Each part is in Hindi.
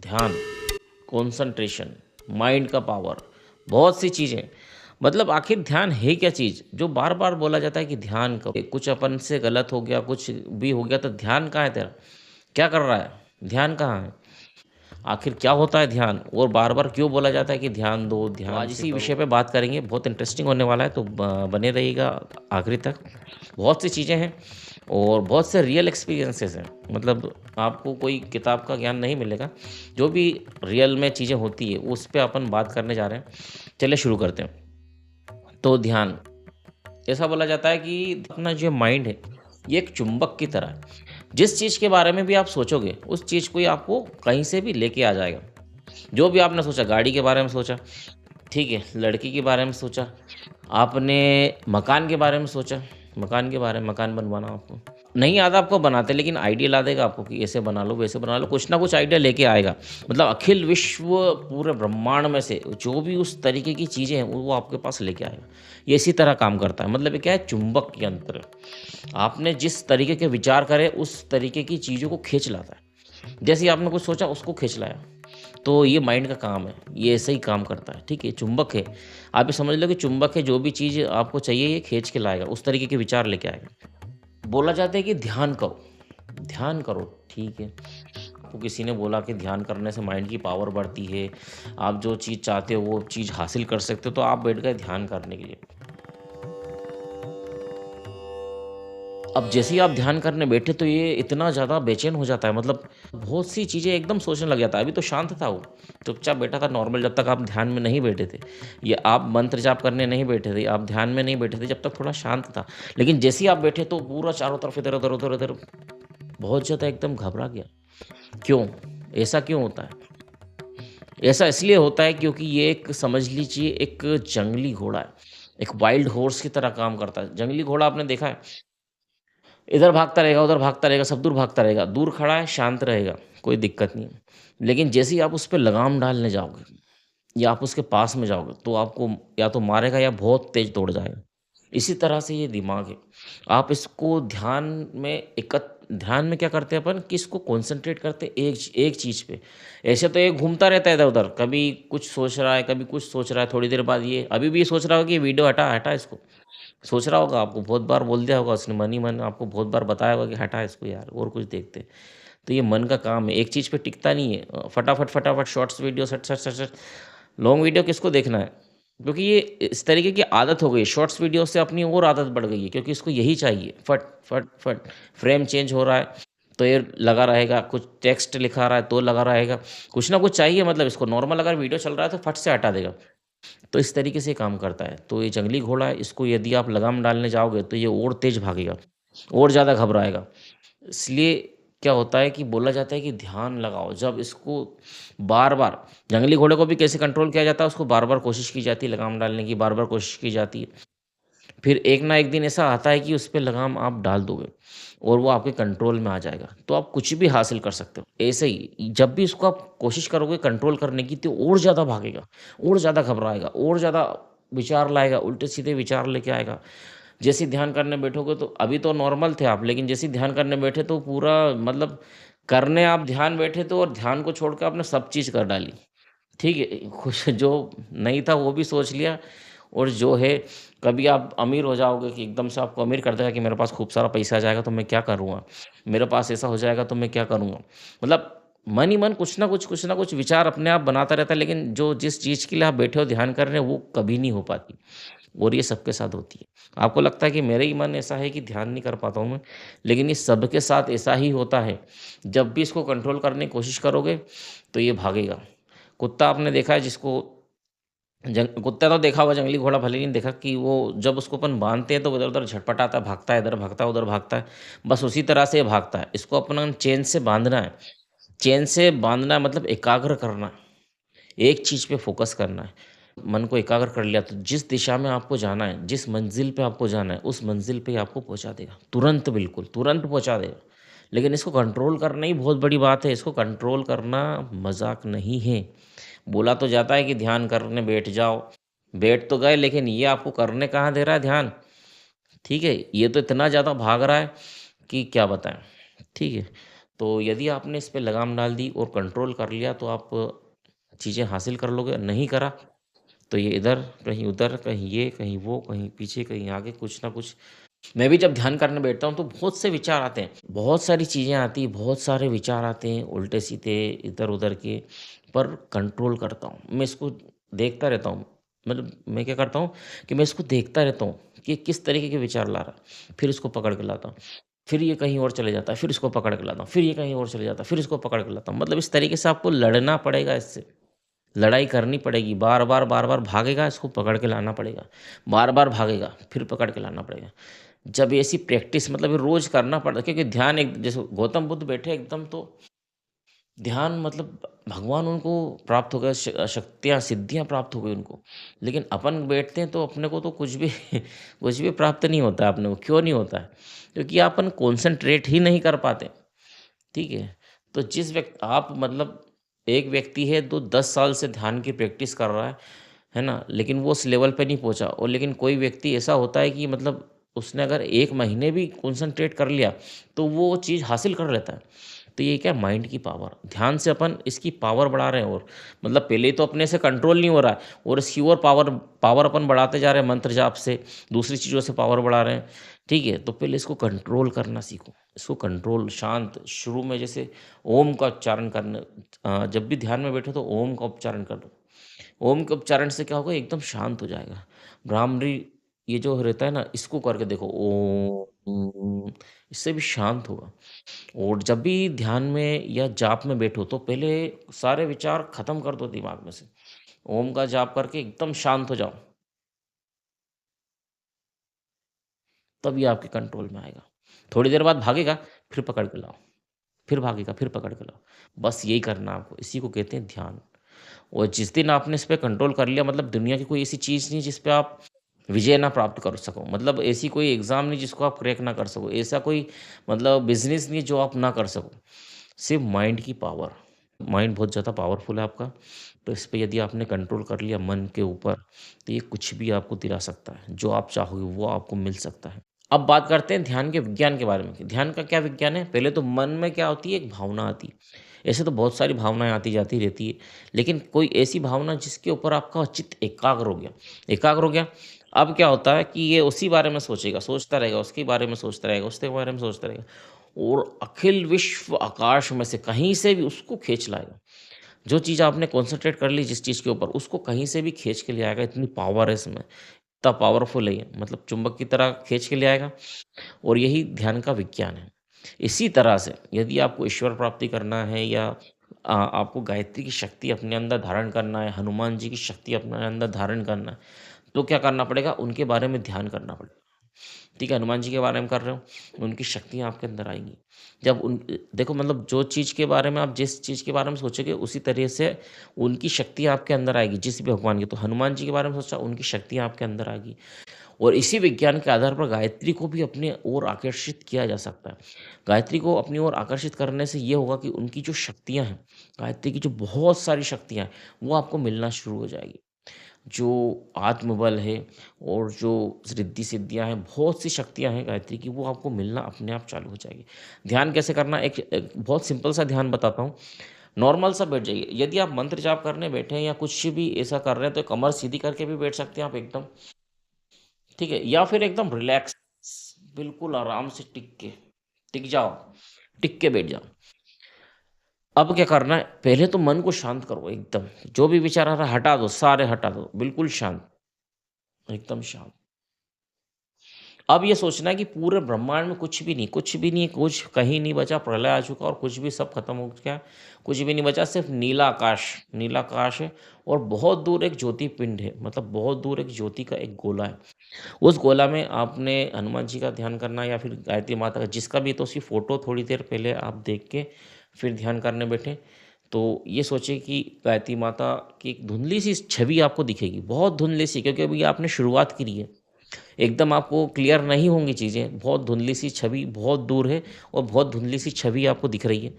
ध्यान, कंसंट्रेशन, माइंड का पावर, बहुत सी चीज़ें। मतलब आखिर ध्यान है क्या चीज़? जो बार-बार बोला जाता है कि ध्यान करो, कुछ अपन से गलत हो गया, कुछ भी हो गया तो ध्यान कहाँ है तेरा? क्या कर रहा है? ध्यान कहाँ है? आखिर क्या होता है ध्यान? और बार-बार क्यों बोला जाता है कि ध्यान दो, तो ध्यान आज से इसी विषय पे बात करेंगे, बहुत इंटरेस्टिंग होने वाला है, तो बने रहिएगा आखिरी तक। बहुत सी चीज़ें हैं और बहुत से रियल एक्सपीरियंसेस हैं। मतलब आपको कोई किताब का ज्ञान नहीं मिलेगा, जो भी रियल में चीज़ें होती है, उस पे अपन बात करने जा रहे हैं। चलिए शुरू करते हैं। तो ध्यान, ऐसा बोला जाता है कि अपना जो माइंड है, ये एक चुंबक की तरह है। जिस चीज़ के बारे में भी आप सोचोगे, उस चीज़ को ही आपको कहीं से भी लेके आ जाएगा। जो भी आपने सोचा, गाड़ी के बारे में सोचा, ठीक है, लड़की के बारे में सोचा, आपने मकान के बारे में सोचा, मकान के बारे में, मकान बनवाना आपको। नहीं आता आपको बनाते, लेकिन आइडिया ला देगा आपको कि ऐसे बना लो, वैसे बना लो, कुछ ना कुछ आइडिया लेके आएगा। मतलब अखिल विश्व, पूरे ब्रह्मांड में से जो भी उस तरीके की चीज़ें हैं, वो आपके पास लेके आएगा। ये इसी तरह काम करता है। मतलब ये क्या है? चुंबक यंत्र। आपने जिस तरीके के विचार करे, उस तरीके की चीज़ों को खींच लाता है। जैसे ही आपने कुछ सोचा, उसको खींच लाया। तो ये माइंड का काम है, ये ऐसे ही काम करता है, ठीक है? चुंबक है, आप ये समझ लो कि चुंबक है, जो भी चीज़ आपको चाहिए ये खींच के लाएगा, उस तरीके के विचार लेके आएगा। बोला जाता है कि ध्यान करो, ठीक है? आपको किसी ने बोला कि ध्यान करने से माइंड की पावर बढ़ती है, आप जो चीज़ चाहते हो वो चीज़ हासिल कर सकते हो, तो आप बैठ गए ध्यान करने के लिए। अब जैसे ही आप ध्यान करने बैठे तो ये इतना ज़्यादा बेचैन हो जाता है, मतलब बहुत सी चीज़ें एकदम सोचने लग जाता है। अभी तो शांत था वो, चुपचाप बैठा था नॉर्मल, जब तक आप ध्यान में नहीं बैठे थे, ये आप मंत्र जाप करने नहीं बैठे थे, आप ध्यान में नहीं बैठे थे, जब तक थोड़ा शांत था। लेकिन जैसे ही आप बैठे तो पूरा चारों तरफ इधर-उधर, उधर-इधर बहुत ज़्यादा एकदम घबरा गया। क्यों? ऐसा क्यों होता है? ऐसा इसलिए होता है क्योंकि ये एक, समझ लीजिए, एक जंगली घोड़ा है। एक वाइल्ड हॉर्स की तरह काम करता है। जंगली घोड़ा आपने देखा है? इधर भागता रहेगा, उधर भागता रहेगा, सब दूर भागता रहेगा। दूर खड़ा है, शांत रहेगा, कोई दिक्कत नहीं है। लेकिन जैसे ही आप उस पे लगाम डालने जाओगे या आप उसके पास में जाओगे, तो आपको या तो मारेगा या बहुत तेज़ दौड़ जाएगा। इसी तरह से ये दिमाग है। आप इसको ध्यान में क्या करते हैं अपन कि इसको कॉन्सन्ट्रेट करते हैं एक चीज़ पे। ऐसे तो ये घूमता रहता है इधर-उधर, कभी कुछ सोच रहा है, कभी कुछ सोच रहा है, थोड़ी देर बाद ये अभी भी ये सोच रहा होगा कि ये वीडियो हटा, हटा इसको। सोच रहा होगा, आपको बहुत बार बोल दिया होगा उसने, मन ही मन आपको बहुत बार बताया होगा कि हटा इसको यार, और कुछ देखते हैं। तो ये मन का काम है, एक चीज़ पे टिकता नहीं है। फटाफट, फटाफट शॉर्ट्स वीडियो, सट, सट, सट, सट। लॉन्ग वीडियो किसको देखना है? क्योंकि ये इस तरीके की आदत हो गई है, शॉर्ट्स वीडियो से अपनी और आदत बढ़ गई है, क्योंकि इसको यही चाहिए, फट, फट, फट। फ्रेम चेंज हो रहा है, तो ये लगा रहेगा, कुछ टेक्स्ट लिखा रहा है तो लगा रहेगा, कुछ ना कुछ चाहिए। मतलब इसको नॉर्मल अगर वीडियो चल रहा है तो फट से हटा देगा। तो इस तरीके से काम करता है। तो ये जंगली घोड़ा है, इसको यदि आप लगाम डालने जाओगे तो ये और तेज़ भागेगा, और ज़्यादा घबराएगा। इसलिए क्या होता है कि बोला जाता है कि ध्यान लगाओ। जब इसको बार-बार, जंगली घोड़े को भी कैसे कंट्रोल किया जाता है, उसको बार-बार कोशिश की जाती है लगाम डालने की, बार-बार कोशिश की जाती है। फिर एक ना एक दिन ऐसा आता है कि उस पे लगाम आप डाल दोगे और वो आपके कंट्रोल में आ जाएगा, तो आप कुछ भी हासिल कर सकते हो। ऐसे ही जब भी इसको आप कोशिश करोगे कंट्रोल करने की, तो और ज़्यादा भागेगा, और ज़्यादा घबराएगा, और ज़्यादा विचार लाएगा, उल्टे-सीधे विचार लेके आएगा। जैसे ही ध्यान करने बैठोगे तो अभी तो नॉर्मल थे आप, लेकिन जैसे ही ध्यान करने बैठे तो पूरा, मतलब करने आप ध्यान बैठे तो, और ध्यान को छोड़ के आपने सब चीज़ कर डाली। ठीक है, कुछ जो नहीं था वो भी सोच लिया, और जो है, कभी आप अमीर हो जाओगे कि एकदम से आपको अमीर कर देगा कि मेरे पास खूब सारा पैसा आ जाएगा तो मैं क्या करूँगा? मेरे पास ऐसा हो जाएगा तो मैं क्या करूँगा? मतलब मन ही मन कुछ ना कुछ विचार अपने आप बनाता रहता है, लेकिन जो जिस चीज़ के लिए आप बैठे हो ध्यान कर रहे हो, वो कभी नहीं हो पाती, और ये सबके साथ होती है। आपको लगता है कि मेरा ही मन ऐसा है कि ध्यान नहीं कर पाता हूँ मैं, लेकिन ये सबके साथ ऐसा ही होता है। जब भी इसको कंट्रोल करने की कोशिश करोगे, तो ये भागेगा। कुत्ता आपने देखा है जिसको, कुत्ता तो देखा होगा, जंगली घोड़ा भले ही नहीं देखा, कि वो जब उसको अपन बांधते हैं तो इधर-उधर झटपटाता है, भागता है, इधर भागता है, उधर भागता है। बस उसी तरह से ये भागता है। इसको अपना चेन से बाँधना है। चेन से बाँधना है मतलब एकाग्र करना है, एक चीज़ पे फ़ोकस करना है। मन को एकाग्र कर लिया तो जिस दिशा में आपको जाना है, जिस मंज़िल पे आपको जाना है, उस मंज़िल पे ही आपको पहुँचा देगा। तुरंत, बिल्कुल, तुरंत पहुँचा देगा। लेकिन इसको कंट्रोल करना ही बहुत बड़ी बात है। इसको कंट्रोल करना मज़ाक नहीं है। बोला तो जाता है कि ध्यान करने बैठ जाओ, बैठ तो गए, लेकिन ये आपको करने कहाँ दे रहा है ध्यान, ठीक है? ये तो इतना ज़्यादा भाग रहा है कि क्या बताएँ, ठीक है? तो यदि आपने इस पे लगाम डाल दी और कंट्रोल कर लिया तो आप चीज़ें हासिल कर लोगे, नहीं करा तो ये इधर, कहीं उधर, कहीं ये, कहीं वो, कहीं पीछे, कहीं आगे, कुछ ना कुछ। मैं भी जब ध्यान करने बैठता हूँ तो बहुत से विचार आते हैं, बहुत सारी चीज़ें आती हैं, बहुत सारे विचार आते हैं उल्टे-सीधे, इधर-उधर के, पर कंट्रोल करता हूँ। मैं इसको देखता रहता हूँ। मतलब मैं क्या करता हूँ कि मैं इसको देखता रहता हूँ कि किस तरीके के विचार ला रहा है, फिर इसको पकड़ के लाता हूँ। फिर ये कहीं और चले जाता है, फिर इसको पकड़ के लाता हूँ, फिर ये कहीं और चले जाता है, फिर इसको पकड़ के लाता हूँ। मतलब इस तरीके से आपको लड़ना पड़ेगा इससे। लड़ाई करनी पड़ेगी, बार-बार, बार-बार भागेगा, इसको पकड़ के लाना पड़ेगा। बार-बार भागेगा, फिर पकड़ के लाना पड़ेगा। जब ऐसी प्रैक्टिस मतलब ये रोज़ करना पड़ता है क्योंकि ध्यान एक जैसे गौतम बुद्ध बैठे एकदम तो ध्यान मतलब भगवान उनको प्राप्त हो गए, शक्तियाँ, सिद्धियाँ प्राप्त हो गई उनको। लेकिन अपन बैठते हैं तो अपने को तो कुछ भी कुछ भी प्राप्त नहीं होता है अपने को। क्यों नहीं होता है? क्योंकि अपन कॉन्सन्ट्रेट ही नहीं कर पाते। ठीक है? तो जिस आप मतलब एक व्यक्ति है जो 10 साल से ध्यान की प्रैक्टिस कर रहा है ना? लेकिन वो उस लेवल पे नहीं पहुँचा और लेकिन कोई व्यक्ति ऐसा होता है कि मतलब उसने अगर 1 महीने भी कॉन्सन्ट्रेट कर लिया, तो वो चीज़ हासिल कर लेता है। तो ये क्या माइंड की पावर, ध्यान से अपन इसकी पावर बढ़ा रहे हैं और मतलब पहले तो अपने से कंट्रोल नहीं हो रहा है और इसकी और पावर पावर अपन बढ़ाते जा रहे हैं मंत्र जाप से, दूसरी चीज़ों से पावर बढ़ा रहे हैं। ठीक है? तो पहले इसको कंट्रोल करना सीखो। इसको कंट्रोल शांत शुरू में जैसे ओम का उच्चारण करना जब भी ध्यान में बैठो तो ओम का उच्चारण कर लो। ओम के उच्चारण से क्या होगा एकदम शांत हो जाएगा। भ्रामरी ये जो रहता है ना इसको करके देखो ओम इससे भी शांत होगा। और जब भी ध्यान में या जाप में बैठो तो पहले सारे विचार खत्म कर दो दिमाग में से। ओम का जाप करके एकदम शांत हो जाओ, तब ये आपके कंट्रोल में आएगा। थोड़ी देर बाद भागेगा, फिर पकड़ के लाओ, फिर भागेगा, फिर पकड़ के लाओ। बस यही करना है आपको, इसी को कहते हैं ध्यान। और जिस दिन आपने इस पे कंट्रोल कर लिया मतलब दुनिया की कोई ऐसी चीज़ नहीं जिस पे आप विजय ना प्राप्त कर सको। मतलब ऐसी कोई एग्ज़ाम नहीं जिसको आप क्रैक ना कर सको। ऐसा कोई मतलब बिज़नेस नहीं जो आप ना कर सको। सिर्फ़ माइंड की पावर। माइंड बहुत ज़्यादा पावरफुल है आपका। तो इस पे यदि आपने कंट्रोल कर लिया मन के ऊपर, तो ये कुछ भी आपको दिला सकता है। जो आप चाहोगे वो आपको मिल सकता है। अब बात करते हैं ध्यान के विज्ञान के बारे में कि ध्यान का क्या विज्ञान है? पहले तो मन में क्या होती है? एक भावना आती है। ऐसे तो बहुत सारी भावनाएँ आती-जाती रहती है, लेकिन कोई ऐसी भावना जिसके ऊपर आपका चित्त एकाग्र हो गया। एकाग्र हो गया, अब क्या होता है कि ये उसी बारे में सोचेगा, सोचता रहेगा, उसके बारे में सोचता रहेगा, उसके बारे में सोचता रहेगा और अखिल विश्व आकाश में से कहीं से भी उसको खींच लाएगा। जो चीज़ आपने कॉन्सन्ट्रेट कर ली जिस चीज़ के ऊपर, उसको कहीं से भी खींच के ले आएगा, इतनी पावर है इसमें। इतना पावरफुल है ये, मतलब चुंबक की तरह खींच के ले आएगा और यही ध्यान का विज्ञान है। इसी तरह से यदि आपको ईश्वर प्राप्ति करना है या आपको गायत्री की शक्ति अपने अंदर धारण करना है, हनुमान जी की शक्ति अपने अंदर धारण करना है, तो क्या करना पड़ेगा? उनके बारे में ध्यान करना पड़ेगा। ठीक है, हनुमान जी के बारे में कर रहे हो, उनकी शक्तियाँ आपके अंदर आएँगी। जब उन देखो मतलब जो चीज़ के बारे में आप जिस चीज़ के बारे में सोचोगे उसी तरह से उनकी शक्तियाँ आपके अंदर आएगी, जिस भी भगवान की। तो हनुमान जी के बारे में सोचा, उनकी शक्तियाँ आपके अंदर आएगी। और इसी विज्ञान के आधार पर गायत्री को भी अपनी ओर आकर्षित किया जा सकता है। गायत्री को अपनी ओर आकर्षित करने से ये होगा कि उनकी जो शक्तियाँ हैं, गायत्री की जो बहुत सारी शक्तियाँ हैं, वो आपको मिलना शुरू हो जाएगी। जो आत्मबल है और जो रिद्धि-सिद्धियाँ हैं, बहुत सी शक्तियाँ हैं गायत्री की, वो आपको मिलना अपने आप चालू हो जाएगी। ध्यान कैसे करना? एक बहुत सिंपल सा ध्यान बताता हूँ। नॉर्मल सा बैठ जाइए। यदि आप मंत्र जाप करने बैठे हैं या कुछ भी ऐसा कर रहे हैं, तो कमर सीधी करके भी बैठ सकते हैं आप एकदम। ठीक है? या फिर एकदम रिलैक्स बिल्कुल आराम से टिक जाओ, टिक के बैठ जाओ। अब क्या करना है, पहले तो मन को शांत करो एकदम, जो भी विचार आ रहा है हटा दो, सारे हटा दो, बिल्कुल शांत, एकदम शांत। अब ये सोचना है कि पूरे ब्रह्मांड में कुछ भी नहीं, कुछ कहीं नहीं बचा, प्रलय आ चुका और कुछ भी सब खत्म हो गया, कुछ भी नहीं बचा, सिर्फ नीला आकाश है और बहुत दूर एक ज्योति पिंड है, मतलब बहुत दूर एक ज्योति का एक गोला है। उस गोला में आपने हनुमान जी का ध्यान करना या फिर गायत्री माता का जिसका भी तो उसकी फ़ोटो थोड़ी देर पहले आप देख के फिर ध्यान करने बैठें। तो ये सोचिए कि गायत्री माता की एक धुंधली-सी छवि आपको दिखेगी, बहुत धुंधली-सी क्योंकि अभी आपने शुरुआत करी है। एकदम आपको क्लियर नहीं होंगी चीज़ें, बहुत धुंधली-सी छवि बहुत दूर है और बहुत धुंधली-सी छवि आपको दिख रही है।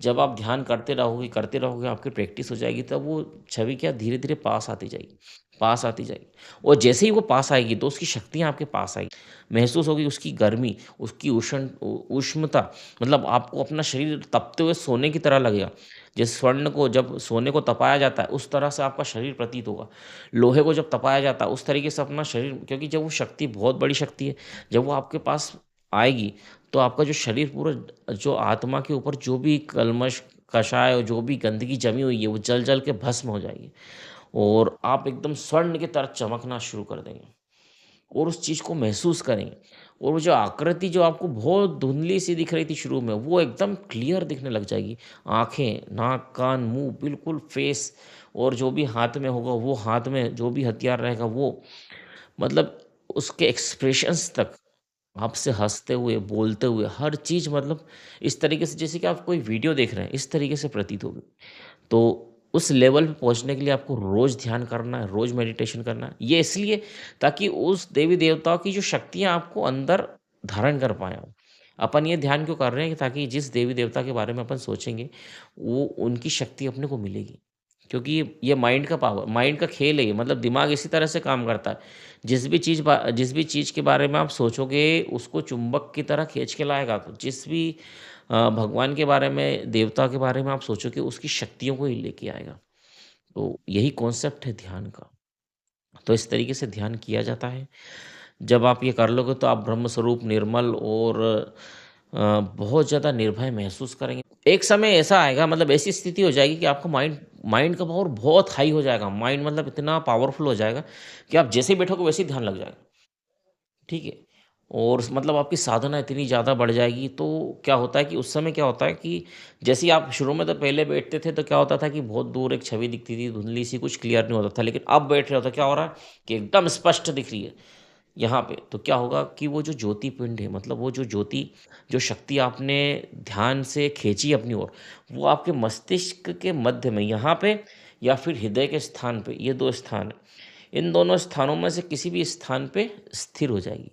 जब आप ध्यान करते रहोगे, आपकी प्रैक्टिस हो जाएगी, तब वो छवि क्या धीरे-धीरे पास आती जाएगी, पास आती जाएगी। और जैसे ही वो पास आएगी, तो उसकी शक्तियाँ आपके पास आएगी। महसूस होगी उसकी गर्मी, उसकी ऊष्मता, मतलब आपको अपना शरीर तपते हुए सोने की तरह लगेगा। जिस स्वर्ण को जब सोने को तपाया जाता है, उस तरह से आपका शरीर प्रतीत होगा। लोहे को जब तपाया जाता है, उस तरीके से अपना शरीर, क्योंकि जब वो शक्ति बहुत बड़ी शक्ति है, जब वो आपके पास आएगी, तो आपका जो शरीर पूरा, जो आत्मा के ऊपर जो भी कल्मश, कषाय और जो भी गंदगी जमी हुई है, वो जल-जल के भस्म हो जाएगी और आप एकदम स्वर्ण की तरह चमकना शुरू कर देंगे और उस चीज़ को महसूस करेंगे। और वो जो आकृति जो आपको बहुत धुंधली-सी दिख रही थी शुरू में, वो एकदम क्लियर दिखने लग जाएगी। आँखें, नाक, कान, मुँह, बिल्कुल फेस, और जो भी हाथ में होगा, वो हाथ में जो भी हथियार रहेगा वो, मतलब उसके एक्सप्रेशंस तक, आपसे हँसते हुए, बोलते हुए, हर चीज़, मतलब इस तरीके से जैसे कि आप कोई वीडियो देख रहे हैं, इस तरीके से प्रतीत होगी। तो उस लेवल पे पहुँचने के लिए आपको रोज़ ध्यान करना है, रोज़ मेडिटेशन करना है। ये इसलिए, ताकि उस देवी-देवताओं की जो शक्तियाँ आपको अंदर धारण कर पाएँ आप। अपन ये ध्यान क्यों कर रहे हैं कि ताकि जिस देवी-देवता के बारे में अपन सोचेंगे, वो उनकी शक्ति अपने को मिलेगी। क्योंकि ये माइंड का पावर, माइंड का खेल है ये, मतलब दिमाग इसी तरह से काम करता है। जिस भी चीज़ के बारे में आप सोचोगे, उसको चुंबक की तरह खींच के लाएगा। तो जिस भी भगवान के बारे में, देवता के बारे में आप सोचोगे, उसकी शक्तियों को ही लेके आएगा। तो यही कॉन्सेप्ट है ध्यान का। तो इस तरीके से ध्यान किया जाता है। जब आप ये कर लोगे, तो आप ब्रह्म स्वरूप, निर्मल और बहुत ज़्यादा निर्भय महसूस करेंगे। एक समय ऐसा आएगा, मतलब ऐसी स्थिति हो जाएगी कि आपका माइंड माइंड का पावर बहुत हाई हो जाएगा। माइंड मतलब इतना पावरफुल हो जाएगा कि आप जैसे ही बैठोगे वैसे ही ध्यान लग जाएगा। ठीक है? और मतलब आपकी साधना इतनी ज़्यादा बढ़ जाएगी, तो क्या होता है कि उस समय क्या होता है कि जैसे ही आप शुरू में तो पहले बैठते थे, तो क्या होता था कि बहुत दूर एक छवि दिखती थी, धुंधली-सी, कुछ क्लियर नहीं होता था। लेकिन अब बैठ रहे हो तो क्या हो रहा है कि एकदम स्पष्ट दिख रही है यहाँ पे। तो क्या होगा कि वो जो ज्योति पिंड है, मतलब वो जो ज्योति, जो शक्ति आपने ध्यान से खींची अपनी ओर, वो आपके मस्तिष्क के मध्य में, यहाँ पे या फिर हृदय के स्थान पे, ये 2 स्थान हैं। इन दोनों स्थानों में से किसी भी स्थान पे स्थिर हो जाएगी।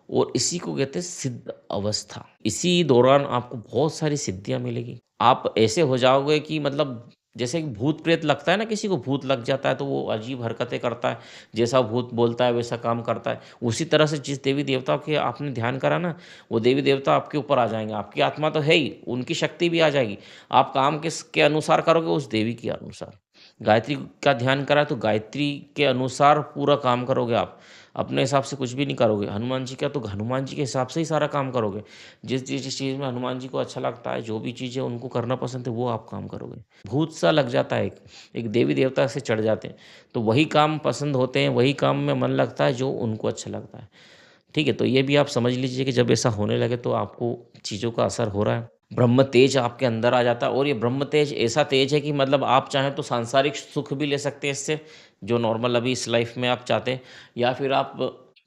और इसी को कहते हैं सिद्ध अवस्था। इसी दौरान आपको बहुत सारी सिद्धियाँ मिलेगी। आप ऐसे हो जाओगे कि मतलब जैसे कि भूत-प्रेत लगता है ना, किसी को भूत लग जाता है तो वो अजीब हरकतें करता है, जैसा भूत बोलता है वैसा काम करता है। उसी तरह से जिस देवी-देवता के आपने ध्यान करा ना, वो देवी-देवता आपके ऊपर आ जाएँगे। आपकी आत्मा तो है ही, उनकी शक्ति भी आ जाएगी। आप काम के अनुसार करोगे, उस देवी के अनुसार। गायत्री का ध्यान करा तो गायत्री के अनुसार पूरा काम करोगे आप। अपने हिसाब से कुछ भी नहीं करोगे। हनुमान जी का तो हनुमान जी के हिसाब से ही सारा काम करोगे। जिस चीज़ में हनुमान जी को अच्छा लगता है, जो भी चीज़ें उनको करना पसंद है, वो आप काम करोगे। भूत-सा लग जाता है एक देवी-देवता से चढ़ जाते हैं। तो वही काम पसंद होते हैं, वही काम में मन लगता है जो उनको अच्छा लगता है। ठीक है? तो ये भी आप समझ लीजिए कि जब ऐसा होने लगे, तो आपको चीज़ों का असर हो रहा है। ब्रह्म तेज आपके अंदर आ जाता है, और ये ब्रह्म तेज ऐसा तेज है कि मतलब आप चाहें तो सांसारिक सुख भी ले सकते हैं इससे, जो नॉर्मल अभी इस लाइफ में आप चाहते हैं, या फिर आप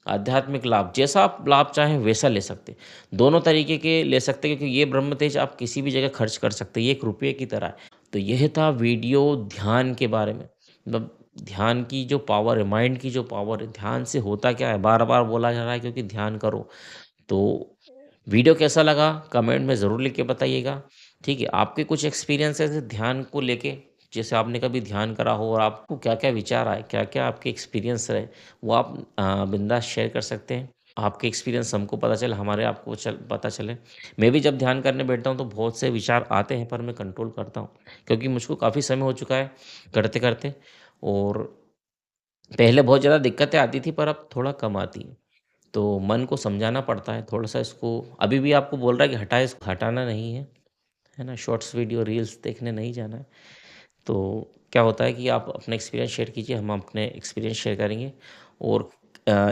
आध्यात्मिक लाभ, जैसा आप लाभ चाहें वैसा ले सकते हैं। दोनों तरीके के ले सकते हैं, क्योंकि ये ब्रह्म तेज आप किसी भी जगह खर्च कर सकते हैं, ये एक रुपये की तरह है। तो यह था वीडियो ध्यान के बारे में। मतलब ध्यान की जो पावर है, माइंड की जो पावर है, ध्यान से होता क्या है, बार-बार बोला जा रहा है क्योंकि ध्यान करो। तो वीडियो कैसा लगा कमेंट में ज़रूर लिख के बताइएगा। ठीक है, आपके कुछ एक्सपीरियंसेस हैं ध्यान को लेके, जैसे आपने कभी ध्यान करा हो और आपको क्या-क्या विचार आए, क्या-क्या आपके एक्सपीरियंस रहे, वो आप बिंदास शेयर कर सकते हैं। आपके एक्सपीरियंस हमको पता चले, हमारे आपको पता चले। मैं भी जब ध्यान करने बैठता हूँ तो बहुत से विचार आते हैं, पर मैं कंट्रोल करता हूँ, क्योंकि मुझको काफ़ी समय हो चुका है करते-करते, और पहले बहुत ज़्यादा दिक्कतें आती थी, पर अब थोड़ा कम आती है। तो मन को समझाना पड़ता है थोड़ा-सा इसको। अभी भी आपको बोल रहा है कि हटाएँ, इसको हटाना नहीं है ना? शॉर्ट्स वीडियो, रील्स देखने नहीं जाना है। तो क्या होता है कि आप अपना एक्सपीरियंस शेयर कीजिए, हम अपने एक्सपीरियंस शेयर करेंगे, और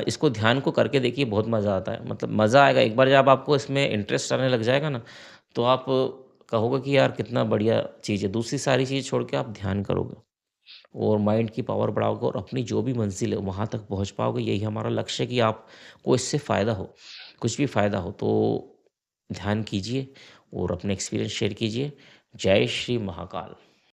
इसको ध्यान को करके देखिए, बहुत मज़ा आता है। मतलब मज़ा आएगा एक बार जब आपको इसमें इंटरेस्ट आने लग जाएगा ना, तो आप कहोगे कि यार कितना बढ़िया चीज़ है। दूसरी सारी चीज़ छोड़ के आप ध्यान करोगे और माइंड की पावर बढ़ाओगे, और अपनी जो भी मंज़िल है वहाँ तक पहुँच पाओगे। यही हमारा लक्ष्य है कि आपको इससे फ़ायदा हो, कुछ भी फ़ायदा हो। तो ध्यान कीजिए और अपने एक्सपीरियंस शेयर कीजिए। जय श्री महाकाल।